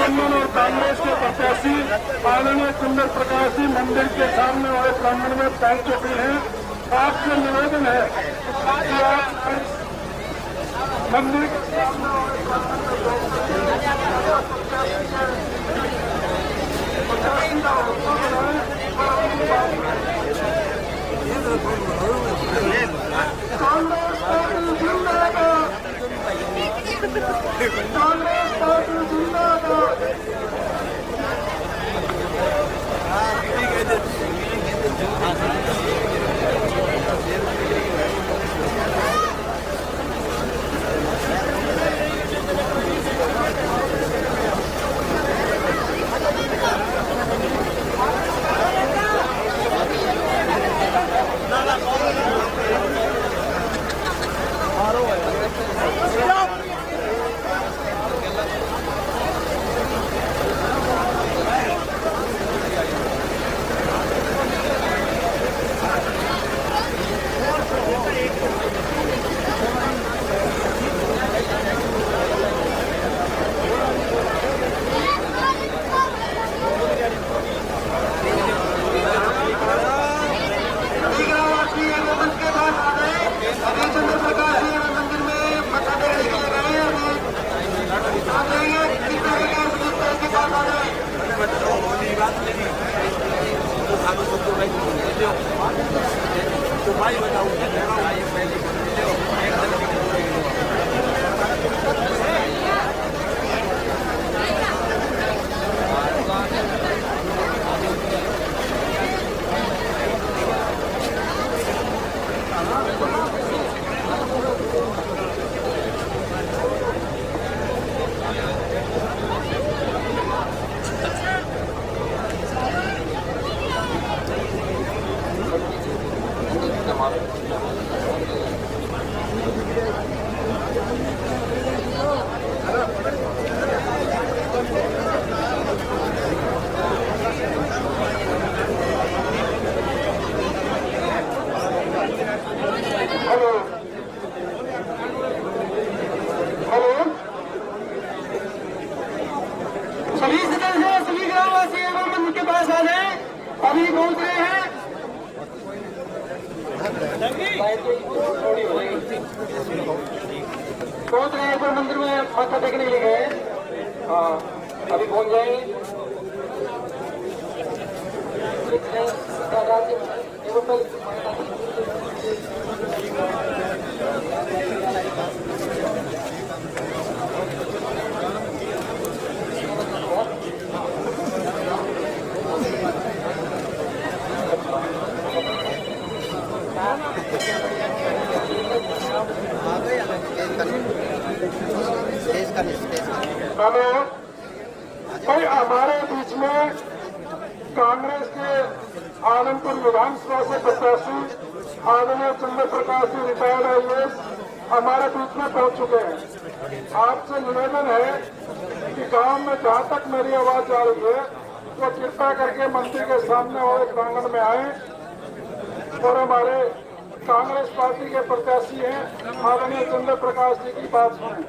गठबंधन और कांग्रेस के प्रत्याशी आदरणीय चंद्र प्रकाश जी मंदिर के सामने वाले प्रांगण में पहुंच चुके हैं। आपसे निवेदन है कि आप मंदिर के सामने वाले प्रांगण में कांग्रेस पार्टी जिंदाबाद, कांग्रेस पार्टी जिंदाबाद। सभी सदस्य सभी ग्रामवासी एवं मंदिर के पास आ जाए, अभी पहुंच रहे हैं। पहुंच रहे हैं तो मंदिर में माथा टेकने के लिए गए। हाँ, अभी पहुंच जाएंगे। हेलो भाई, हमारे बीच में कांग्रेस के आनंदपुर विधानसभा से प्रत्याशी आदरणीय चंद्र प्रकाश जी रिटायर्ड IAS हमारे बीच में पहुंच चुके हैं। आपसे निवेदन है कि गांव में जहां तक मेरी आवाज जा रही है तो कृपया करके मंदिर के सामने वाले प्रांगण में आए और हमारे कांग्रेस पार्टी के प्रत्याशी हैं आदरणीय चंद्र प्रकाश जी की बात सुने।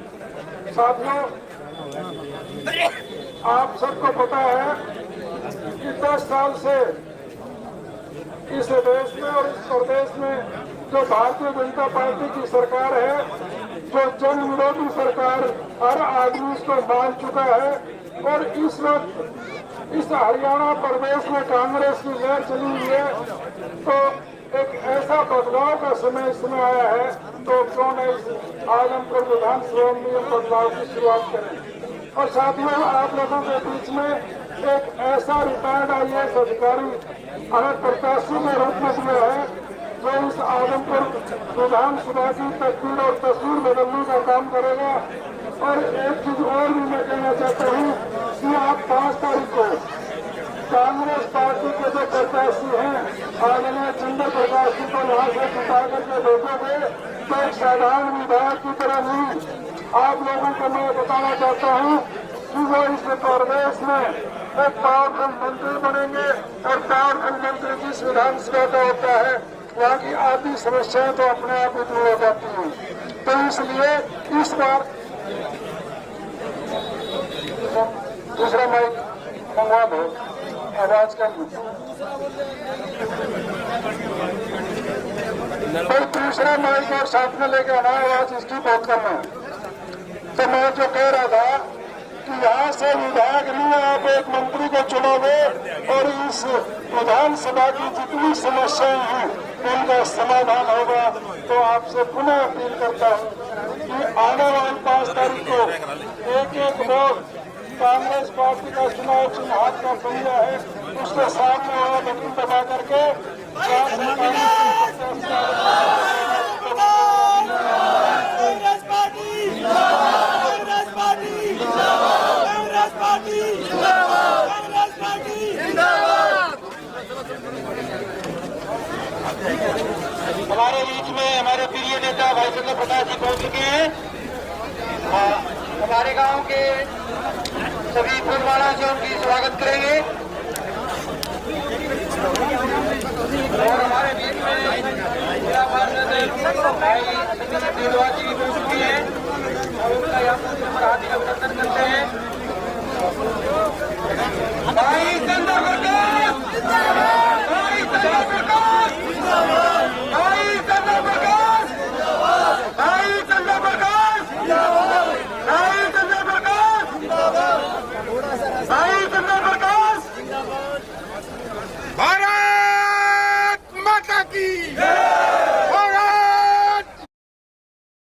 साथियों, आप सबको पता है कि 10 साल से इस देश में और इस प्रदेश में जो भारतीय जनता पार्टी की सरकार है, जो जन विरोधी सरकार हर आदमी इसको मान चुका है और इस वक्त इस हरियाणा प्रदेश में कांग्रेस की लहर चली हुई है, तो एक ऐसा बदलाव का समय इसमें आया है, तो क्यों नहीं आजमगढ़ विधानसभा में बदलाव की शुरुआत करें। और साथियों, आप लोगों के बीच में एक ऐसा रिटायर्ड IAS अधिकारी हमें प्रत्याशी के रूप में दिया है जो इस आजमगढ़ विधानसभा की तस्वीर और तस्वीर बदलने का काम करेगा। और एक चीज और भी मैं कहना चाहता हूँ कि आप 5 तारीख को कांग्रेस पार्टी के जो प्रत्याशी हैं आदरणीय चंद्र प्रकाश जी को यहाँ से जिता करके देखोगे तो एक साधारण विधायक की तरह नहीं, आप लोगों को मैं बताना चाहता हूँ कि वो इस प्रदेश में एक पावरफुल मंत्री बनेंगे। और पावरफुल मंत्री जिस विधानसभा का होता है वहाँ की आधी समस्याएं तो अपने आप ही दूर हो जाती हैं। तो इसलिए इस बार दूसरा माइक मंगवा दो, आवाज कम। कोई दूसरा माइक और साथ में लेके आना, आवाज इसकी बहुत कम है। तो मैं जो कह रहा था कि यहाँ से विधायक नहीं, आप एक मंत्री को चुनोगे और इस विधानसभा की जितनी समस्याएं हैं उनका समाधान होगा। तो आपसे पुनः अपील करता हूँ कि आने वाली 5 तारीख को एक वोट कांग्रेस पार्टी का चुनाव चिन्ह हाथ का पहिया है, उसके सामने वाला बटन दबा करके हमारे बीच में हमारे प्रिय नेता भाई चंद्र प्रकाश जी पहुंच चुके हैं। हमारे गांव के सभी फूलवाला से उनकी स्वागत करेंगे और हमारे बीच में जिला पार्षद भाई दिलवा जी भी पहुंच चुकी हैं और उनका यहाँ पर हार्दिक अभिनंदन करते हैं। भाई चंद्र प्रकाश, भाई चंद्र प्रकाश, भाई चंद्र प्रकाश, भाई चंद्र प्रकाश, भाई चंद्र प्रकाश, भाई चंद्र प्रकाश, भारत माता की भारत।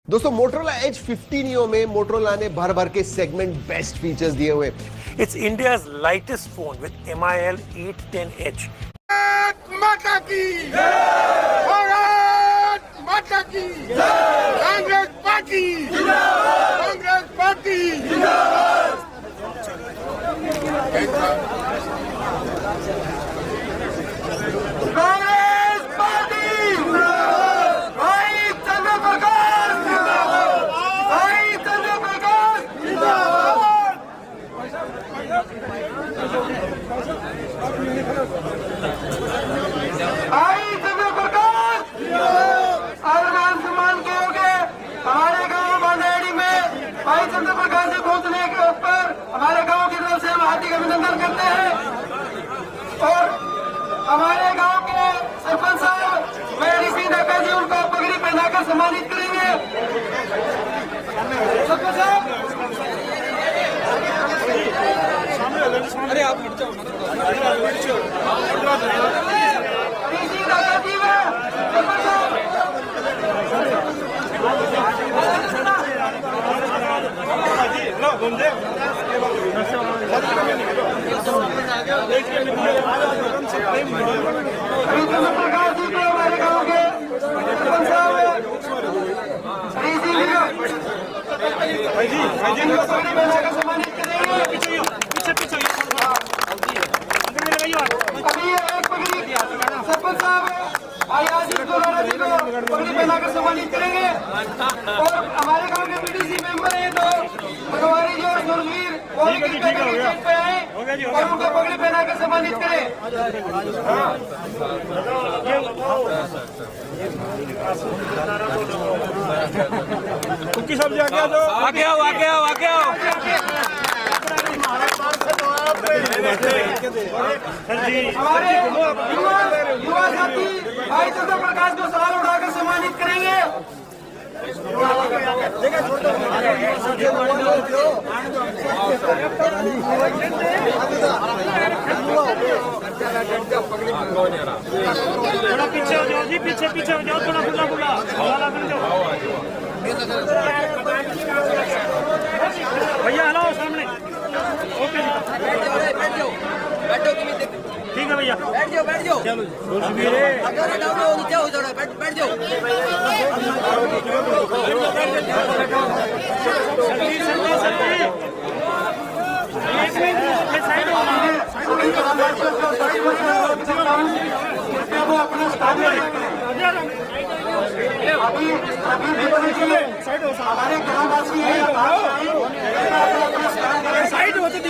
दोस्तों मोटरोला एज 15 नियो में मोटरोला ने भर भर के सेगमेंट बेस्ट फीचर्स दिए हुए। It's India's lightest phone with MIL 810H. माता की भारत माता की Congress party, Congress party. Congress party, भाई चंद्र प्रकाश, भाई चंद्र प्रकाश, भाई चंद्र प्रकाश। और मान सम्मान के होंगे हमारे गांव बांडेड़ी में भाई चंद्र प्रकाश से पहुंचने के ऊपर हमारे गांव की तरफ से हम हार्दिक अभिनंदन करते हैं। और हमारे गांव के सरपंच साहब मेरी सी नक्का जी उनको पगड़ी पहनाकर सम्मानित करेंगे। सरपंच साहब, अरे आप हट जाओ, सी नक्का जी में सरपंच साहब चंद्र प्रकाश जी को हमारे गांव के सरपंच साहब सम्मानित करेंगे। अभी एक पगड़ी सरपंच साहब भाई आशीष गोलारा जी को पगड़ी पहनाकर सम्मानित करेंगे। और हमारे गांव के बीडीसी मेंबर हैं तो भगवानी जी और सुरवीर वो भी कृपया करके स्टेज पे आए और उनको पगड़ी पहनाकर सम्मानित करें। कुकी सब आगे आ जाओ, आगे आओ, आगे आओ, आगे आओ। हमारे युवा साथी भाई चंद्र प्रकाश को सवाल उठाकर सम्मानित करेंगे। थोड़ा पीछे हो जाओ जी, पीछे पीछे हो जाओ, थोड़ा खुला खुला भैया हलाओ सामने। ओके ठीक है भैया, बैठ जाओ चलो नीचे हो जाओ, बैठ जाओ। वो अपने स्थान में अभी हमारे ग्रामवासी हैं, साइड होते थे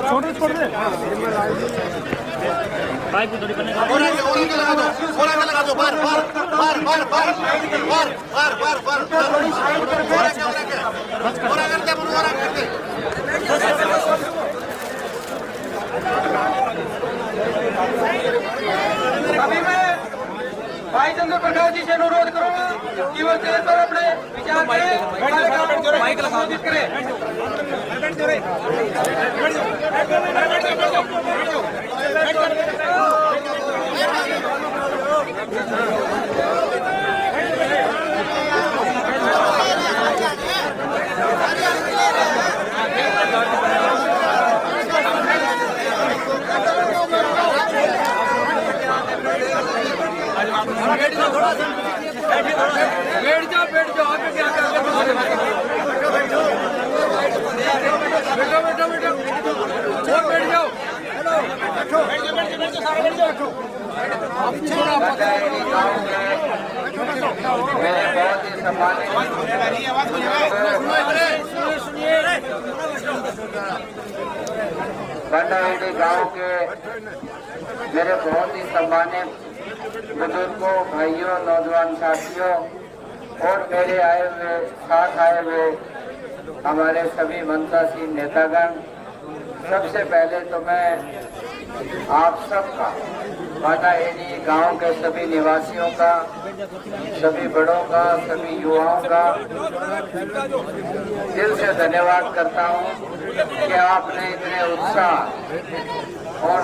छोटे छोटे पाइप को थोड़ी करने का और आगे लगा दो बार थोड़ी साइड करके अभी मैं भाई चंद्र प्रकाश जी से अनुरोध करूंगा कि वो स्टेज पर अपने विचार करें। बैठ जाओ आगे क्या कर बैठो और बैठ जाओ। मेरे बहुत ही सम्मानित बंडारेडी गांव के मेरे बहुत ही सम्मानित बुजुर्गों, भाइयों, नौजवान साथियों और मेरे साथ आए हुए हमारे सभी मनसासीन नेतागण, सबसे पहले तो मैं आप सबका, बंडारेडी गांव के सभी निवासियों का, सभी बड़ों का, सभी युवाओं का दिल से धन्यवाद करता हूं कि आपने इतने उत्साह और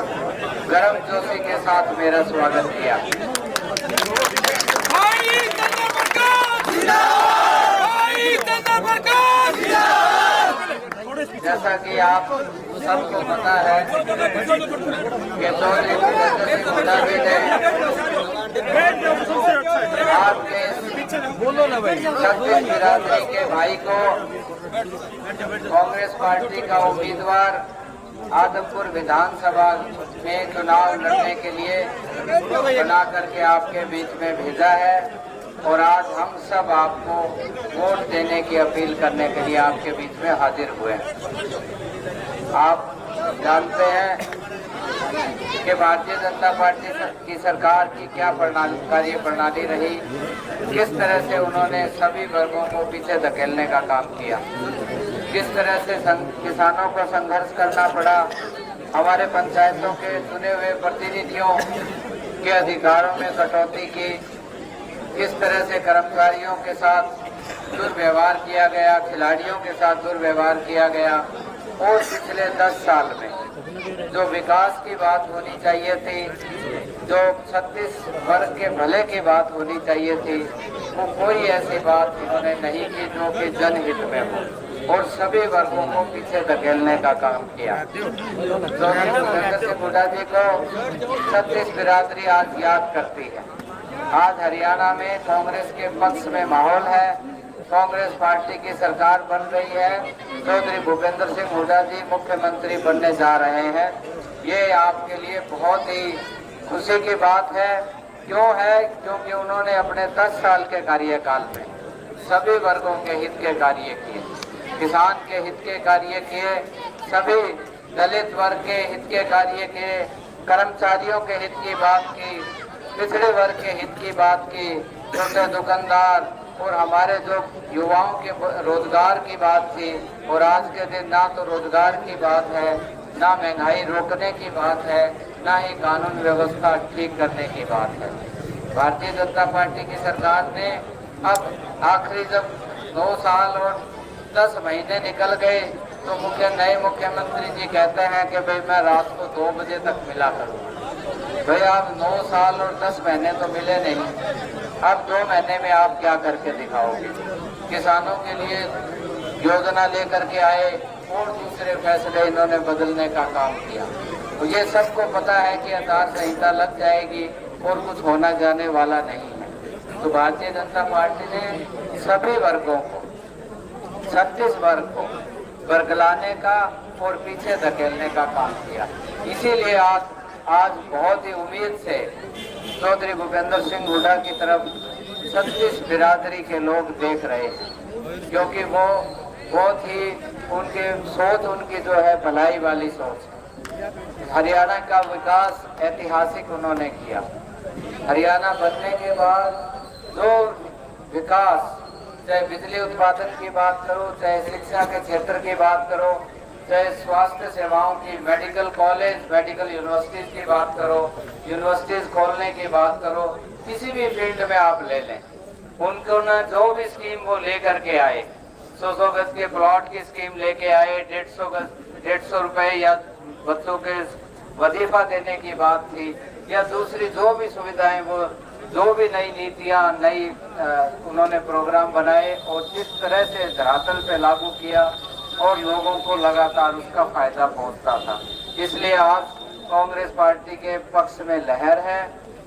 गर्मजोशी के साथ मेरा स्वागत किया। जैसा कि आप सबको पता है कि चौधरी भूपेंद्र सिंह हुड्डा जी ने आपके छत्तीस बिरादरी के भाई को कांग्रेस पार्टी का उम्मीदवार आदमपुर विधानसभा में चुनाव लड़ने के लिए बना करके आपके बीच में भेजा है और आज हम सब आपको वोट देने की अपील करने के लिए आपके बीच में हाजिर हुए हैं। आप जानते हैं कि भारतीय जनता पार्टी की सरकार की क्या कार्य प्रणाली रही, किस तरह से उन्होंने सभी वर्गों को पीछे धकेलने का काम किया, किस तरह से किसानों को संघर्ष करना पड़ा, हमारे पंचायतों के चुने हुए प्रतिनिधियों के अधिकारों में कटौती की, किस तरह से कर्मचारियों के साथ दुर्व्यवहार किया गया, खिलाड़ियों के साथ दुर्व्यवहार किया गया और पिछले 10 साल में जो विकास की बात होनी चाहिए थी, जो 36 वर्ग के भले की बात होनी चाहिए थी, वो कोई ऐसी बात इन्होंने नहीं की जो कि जनहित में हो और सभी वर्गों को पीछे धकेलने का काम किया। चौधरी भूपेंद्र सिंह हुड्डा जी को 36 बिरादरी आज याद करती है। आज हरियाणा में कांग्रेस के पक्ष में माहौल है, कांग्रेस पार्टी की सरकार बन रही है, चौधरी भूपेंद्र सिंह हुड्डा जी मुख्यमंत्री बनने जा रहे हैं। ये आपके लिए बहुत ही खुशी की बात है। क्यों है? क्योंकि उन्होंने अपने 10 साल के कार्यकाल में सभी वर्गों के हित के कार्य किए, किसान के हित के कार्य किए, सभी दलित वर्ग के हित के कार्य किए, कर्मचारियों के हित की बात की, पिछड़े वर्ग के हित की बात की, छोटे दुकानदार और हमारे जो युवाओं के रोजगार की बात थी। और आज के दिन ना तो रोजगार की बात है, ना महंगाई रोकने की बात है, ना ही कानून व्यवस्था ठीक करने की बात है। भारतीय जनता पार्टी की सरकार ने अब आखिरी जब 2 साल और 10 महीने निकल गए तो नए मुख्यमंत्री जी कहते हैं कि भाई मैं रात को 2 बजे तक मिला करूँ। भाई आप 9 साल और 10 महीने तो मिले नहीं, अब 2 महीने में आप क्या करके दिखाओगे? किसानों के लिए योजना लेकर के आए और दूसरे फैसले इन्होंने बदलने का काम किया। तो ये सबको पता है कि आचार संहिता लग जाएगी और कुछ होना जाने वाला नहीं है। तो भारतीय जनता पार्टी ने सभी वर्गों को, 36 वर्ग को बरगलाने का और पीछे धकेलने का काम किया। इसीलिए आज बहुत ही उम्मीद से चौधरी भूपेंद्र सिंह हुड्डा की तरफ 36 बिरादरी के लोग देख रहे हैं, क्योंकि वो बहुत ही उनकी सोच जो है भलाई वाली सोच है। हरियाणा का विकास ऐतिहासिक उन्होंने किया। हरियाणा बनने के बाद जो विकास, चाहे बिजली उत्पादन की बात करो, चाहे शिक्षा के क्षेत्र की बात करो, चाहे स्वास्थ्य सेवाओं की, मेडिकल कॉलेज, मेडिकल यूनिवर्सिटीज की बात करो, यूनिवर्सिटीज खोलने की बात करो, किसी भी फील्ड में आप ले लें, उनको न जो भी स्कीम वो लेकर के आए, 100 गज के प्लॉट की स्कीम लेके आए, 150 रुपए या बच्चों के वजीफा देने की बात थी, या दूसरी जो भी सुविधाएं, वो जो भी नई नीतियां, नई उन्होंने प्रोग्राम बनाए और जिस तरह से धरातल पे लागू किया और लोगों को लगातार उसका फायदा पहुंचता था। इसलिए आज कांग्रेस पार्टी के पक्ष में लहर है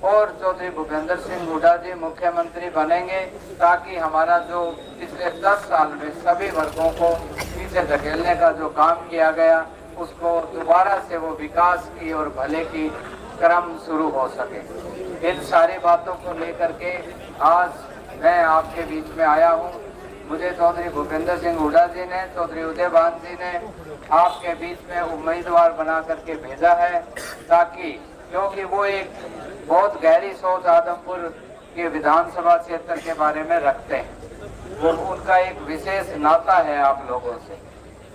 और चौधरी भूपेंद्र सिंह हुड्डा जी मुख्यमंत्री बनेंगे, ताकि हमारा जो पिछले 10 साल में सभी वर्गों को पीछे धकेलने का जो काम किया गया, उसको दोबारा से वो विकास की और भले की क्रम शुरू हो सके। इन सारी बातों को लेकर के आज मैं आपके बीच में आया हूँ। मुझे चौधरी भूपेंद्र सिंह हुड्डा जी ने, चौधरी उदयभान जी ने आपके बीच में उम्मीदवार बना करके भेजा है, ताकि क्योंकि वो एक बहुत गहरी सोच आदमपुर के विधानसभा क्षेत्र के बारे में रखते हैं। वो उनका एक विशेष नाता है आप लोगों से,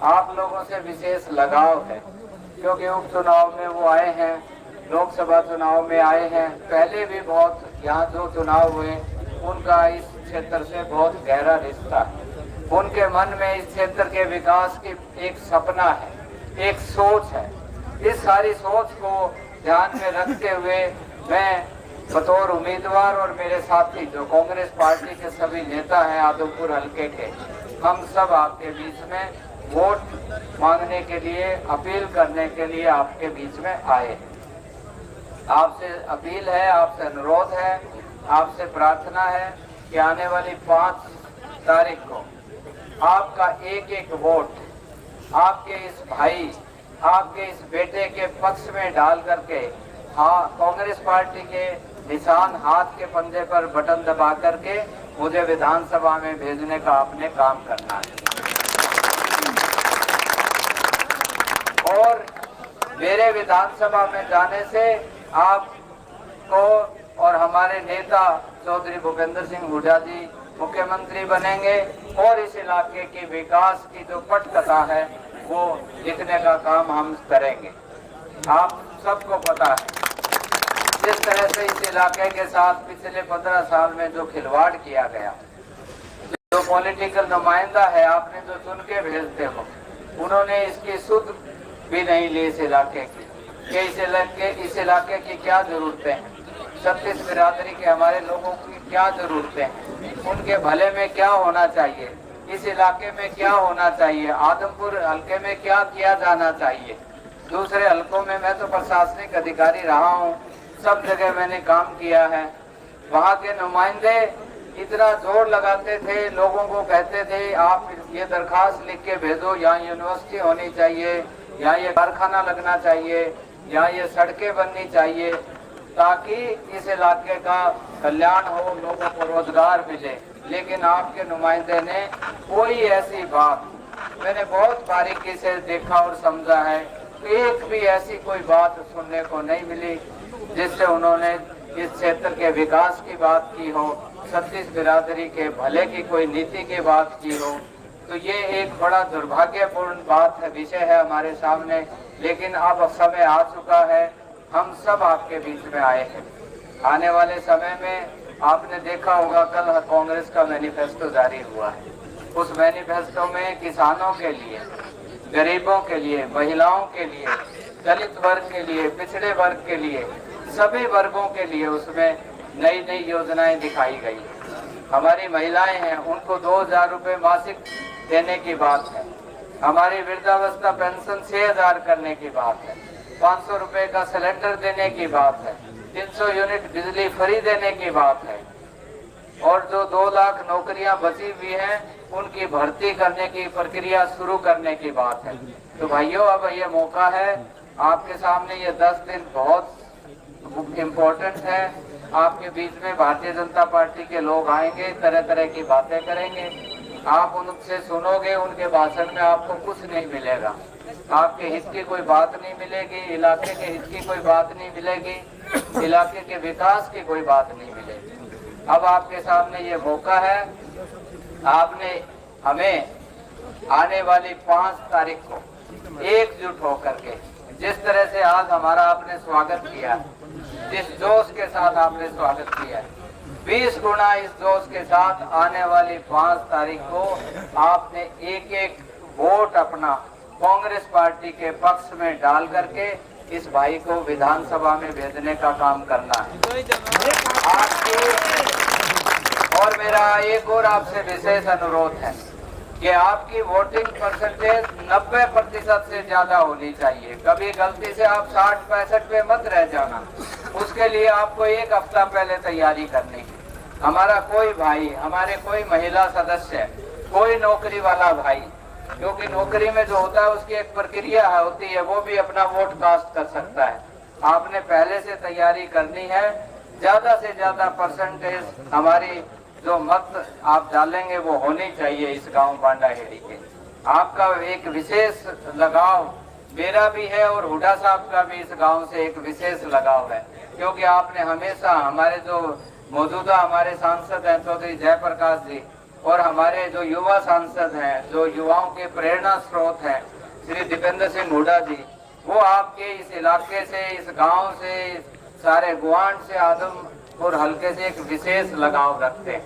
आप लोगों से विशेष लगाव है, क्योंकि उपचुनाव में वो आए हैं, लोकसभा चुनाव में आए हैं, पहले भी बहुत यहाँ जो चुनाव हुए उनका इस क्षेत्र से बहुत गहरा रिश्ता है। उनके मन में इस क्षेत्र के विकास की एक सपना है, एक सोच है। इस सारी सोच को ध्यान में रखते हुए मैं बतौर उम्मीदवार और मेरे साथी जो कांग्रेस पार्टी के सभी नेता हैं आदमपुर हल्के के, हम सब आपके बीच में वोट मांगने के लिए, अपील करने के लिए आपके बीच में आए हैं। आपसे अपील है, आपसे अनुरोध है, आपसे प्रार्थना है कि आने वाली 5 तारीख को आपका एक एक वोट आपके इस भाई, आपके इस बेटे के पक्ष में डाल करके, हाँ, कांग्रेस पार्टी के निशान हाथ के पंजे पर बटन दबा करके मुझे विधानसभा में भेजने का आपने काम करना है। और मेरे विधानसभा में जाने से आपको और हमारे नेता चौधरी भूपेंद्र सिंह हुड्डा जी मुख्यमंत्री बनेंगे और इस इलाके के विकास की जो पटकथा है वो लिखने का काम हम करेंगे। आप सबको पता है जिस तरह से इस इलाके के साथ पिछले 15 साल में जो खिलवाड़ किया गया, जो पॉलिटिकल नुमाइंदा है आपने जो चुन के भेजते हो, उन्होंने इसकी सुध भी नहीं ली इस इलाके की, कि इस इलाके की क्या जरूरतें हैं, 36 बिरादरी के हमारे लोगों की क्या जरूरतें हैं, उनके भले में क्या होना चाहिए, इस इलाके में क्या होना चाहिए, आदमपुर हल्के में क्या किया जाना चाहिए। दूसरे हल्कों में मैं तो प्रशासनिक अधिकारी रहा हूँ, सब जगह मैंने काम किया है। वहाँ के नुमाइंदे इतना जोर लगाते थे, लोगों को कहते थे आप ये दरखास्त लिख के भेजो, यहाँ यूनिवर्सिटी होनी चाहिए, यहाँ ये कारखाना लगना चाहिए, यहाँ ये सड़कें बननी चाहिए, ताकि इस इलाके का कल्याण हो, लोगों को रोजगार मिले। लेकिन आपके नुमाइंदे ने कोई ऐसी बात, मैंने बहुत बारीकी से देखा और समझा है, एक भी ऐसी कोई बात सुनने को नहीं मिली जिससे उन्होंने इस क्षेत्र के विकास की बात की हो, 36 बिरादरी के भले की कोई नीति की बात की हो। तो ये एक बड़ा दुर्भाग्यपूर्ण बात है, विषय है हमारे सामने। लेकिन अब समय आ चुका है, हम सब आपके बीच में आए हैं। आने वाले समय में आपने देखा होगा, कल कांग्रेस का मैनिफेस्टो जारी हुआ है। उस मैनिफेस्टो में किसानों के लिए, गरीबों के लिए, महिलाओं के लिए, दलित वर्ग के लिए, पिछड़े वर्ग के लिए, सभी वर्गों के लिए उसमें नई नई योजनाएं दिखाई गई है। हमारी महिलाएं हैं, उनको 2000 रुपये मासिक देने की बात है। हमारी वृद्धावस्था पेंशन 6000 करने की बात है। 500 रुपये का सिलेंडर देने की बात है। 300 यूनिट बिजली फ्री देने की बात है। और जो 2 लाख नौकरियां बची हुई हैं, उनकी भर्ती करने की प्रक्रिया शुरू करने की बात है। तो भाइयों, अब ये मौका है आपके सामने, ये 10 दिन बहुत इम्पोर्टेंट है। आपके बीच में भारतीय जनता पार्टी के लोग आएंगे, तरह तरह की बातें करेंगे, आप उनसे सुनोगे, उनके भाषण में आपको कुछ नहीं मिलेगा। आपके हित की कोई बात नहीं मिलेगी, इलाके के हित की कोई बात नहीं मिलेगी, इलाके के विकास की कोई बात नहीं मिलेगी। अब आपके सामने ये मौका है, आपने हमें आने वाली 5 तारीख को एकजुट होकर के जिस तरह से आज हमारा आपने स्वागत किया, जिस जोश के साथ आपने स्वागत किया, 20 गुना इस जोश के साथ आने वाली 5 तारीख को आपने एक एक वोट अपना कांग्रेस पार्टी के पक्ष में डाल करके इस भाई को विधानसभा में भेजने का काम करना है आपकी। और मेरा एक और आपसे विशेष अनुरोध है कि आपकी वोटिंग परसेंटेज 90% से ज्यादा होनी चाहिए। कभी गलती से आप 60-65 पे मत रह जाना, उसके लिए आपको एक हफ्ता पहले तैयारी करनी है। हमारा कोई भाई, हमारे कोई महिला सदस्य, कोई नौकरी वाला भाई, क्योंकि नौकरी में जो होता है उसकी एक प्रक्रिया होती है, वो भी अपना वोट कास्ट कर सकता है। आपने पहले से तैयारी करनी है, ज्यादा से ज्यादा परसेंटेज हमारी जो मत आप डालेंगे वो होनी चाहिए इस गांव बांडाहेड़ी के। आपका एक विशेष लगाव मेरा भी है और हुड्डा साहब का भी इस गांव से एक विशेष लगाव है, क्योंकि आपने हमेशा हमारे जो मौजूदा हमारे सांसद हैं चौधरी जयप्रकाश जी और हमारे जो युवा सांसद हैं, जो युवाओं के प्रेरणा स्रोत हैं श्री दीपेंद्र सिंह हुड्डा जी, वो आपके इस इलाके से, इस गांव से, सारे गुआंड से, आदमपुर हल्के से एक विशेष लगाव रखते हैं।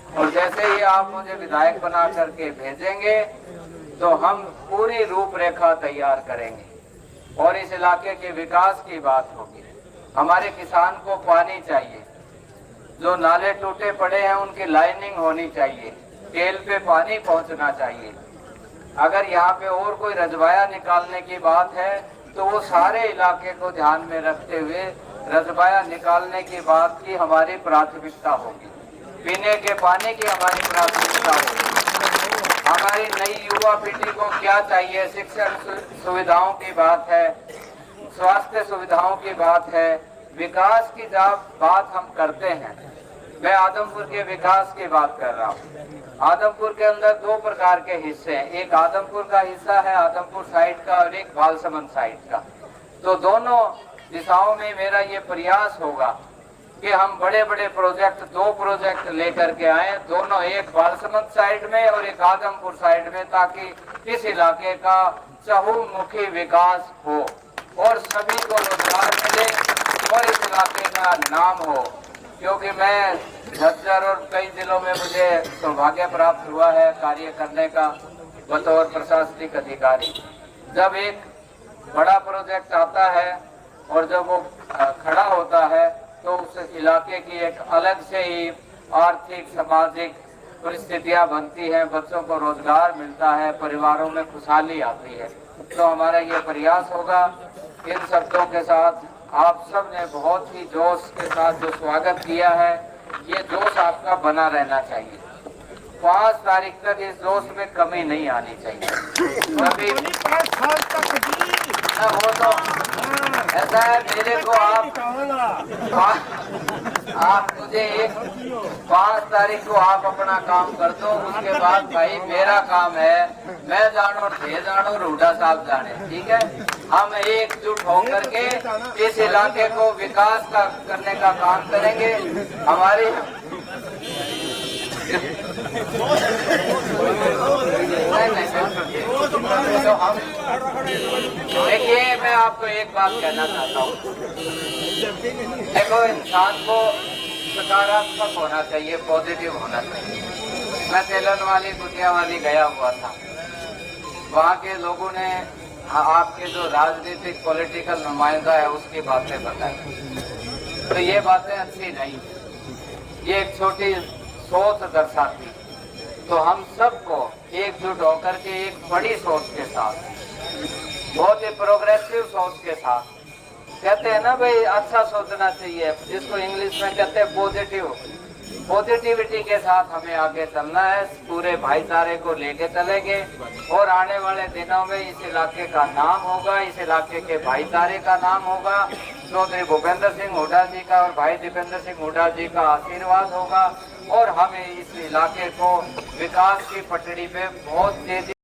और जैसे ही आप मुझे विधायक बना करके भेजेंगे तो हम पूरी रूपरेखा तैयार करेंगे और इस इलाके के विकास की बात होगी। हमारे किसान को पानी चाहिए, जो नाले टूटे पड़े हैं उनकी लाइनिंग होनी चाहिए, टेल पे पानी पहुंचना चाहिए। अगर यहाँ पे और कोई रजवाया निकालने की बात है तो वो सारे इलाके को ध्यान में रखते हुए रजवाया निकालने की बात की हमारी प्राथमिकता होगी। पीने के पानी की हमारी प्राथमिकता होगी। हमारी नई युवा पीढ़ी को क्या चाहिए, शिक्षण सुविधाओं की बात है, स्वास्थ्य सुविधाओं की बात है, विकास की जब बात हम करते हैं, मैं आदमपुर के विकास की बात कर रहा हूँ। आदमपुर के अंदर 2 प्रकार के हिस्से हैं, एक आदमपुर का हिस्सा है आदमपुर साइड का और एक बालसमंद साइड का। तो दोनों दिशाओं में मेरा ये प्रयास होगा कि हम बड़े बड़े प्रोजेक्ट, 2 प्रोजेक्ट लेकर के आए, दोनों एक बालसमंद साइड में और एक आदमपुर साइड में, ताकि इस इलाके का चहुमुखी विकास हो और सभी को रोजगार मिले और इस इलाके का नाम हो। क्योंकि मैं झज्जर और कई जिलों में मुझे सौभाग्य प्राप्त हुआ है कार्य करने का बतौर प्रशासनिक अधिकारी। जब एक बड़ा प्रोजेक्ट आता है और जब वो खड़ा होता है तो उस इलाके की एक अलग से ही आर्थिक सामाजिक परिस्थितियां बनती हैं, बच्चों को रोजगार मिलता है, परिवारों में खुशहाली आती है। तो हमारा ये प्रयास होगा। इन शब्दों के साथ आप सब ने बहुत ही जोश के साथ जो स्वागत किया है, ये जोश आपका बना रहना चाहिए। 5 तारीख तक इस जोश में कमी नहीं आनी चाहिए। कभी हो तो ऐसा है, मेरे को आप मुझे 5 तारीख को आप अपना काम कर दो, उसके बाद भाई मेरा काम है, मैं जानो थे जानो हुड्डा साहब जाने, ठीक है। हम एकजुट होकर के इस इलाके को विकास का करने का काम करेंगे। हमारी तो हम देखिए, मैं आपको एक बात कहना चाहता हूँ। देखो, इंसान को सकारात्मक होना चाहिए, पॉजिटिव होना चाहिए। मैं तेलन वाली गुटिया वाली गया हुआ था, वहाँ के लोगों ने आपके जो राजनीतिक पॉलिटिकल नुमाइंदा है उसकी बातें बताई, तो ये बातें अच्छी नहीं, ये एक छोटी सोच दर्शाती। तो हम सबको एकजुट होकर के एक बड़ी सोच के साथ, बहुत ही प्रोग्रेसिव सोच के साथ, कहते हैं ना भाई, अच्छा सोचना चाहिए, जिसको इंग्लिश में कहते हैं पॉजिटिविटी के साथ हमें आगे चलना है। पूरे भाईचारे को लेके चलेंगे और आने वाले दिनों में इस इलाके का नाम होगा, इस इलाके के भाईचारे का नाम होगा। चौधरी भूपेंद्र सिंह हुड्डा जी का और भाई दीपेंद्र सिंह हुड्डा जी का आशीर्वाद होगा और हमें इस इलाके को विकास की पटड़ी पे बहुत तेजी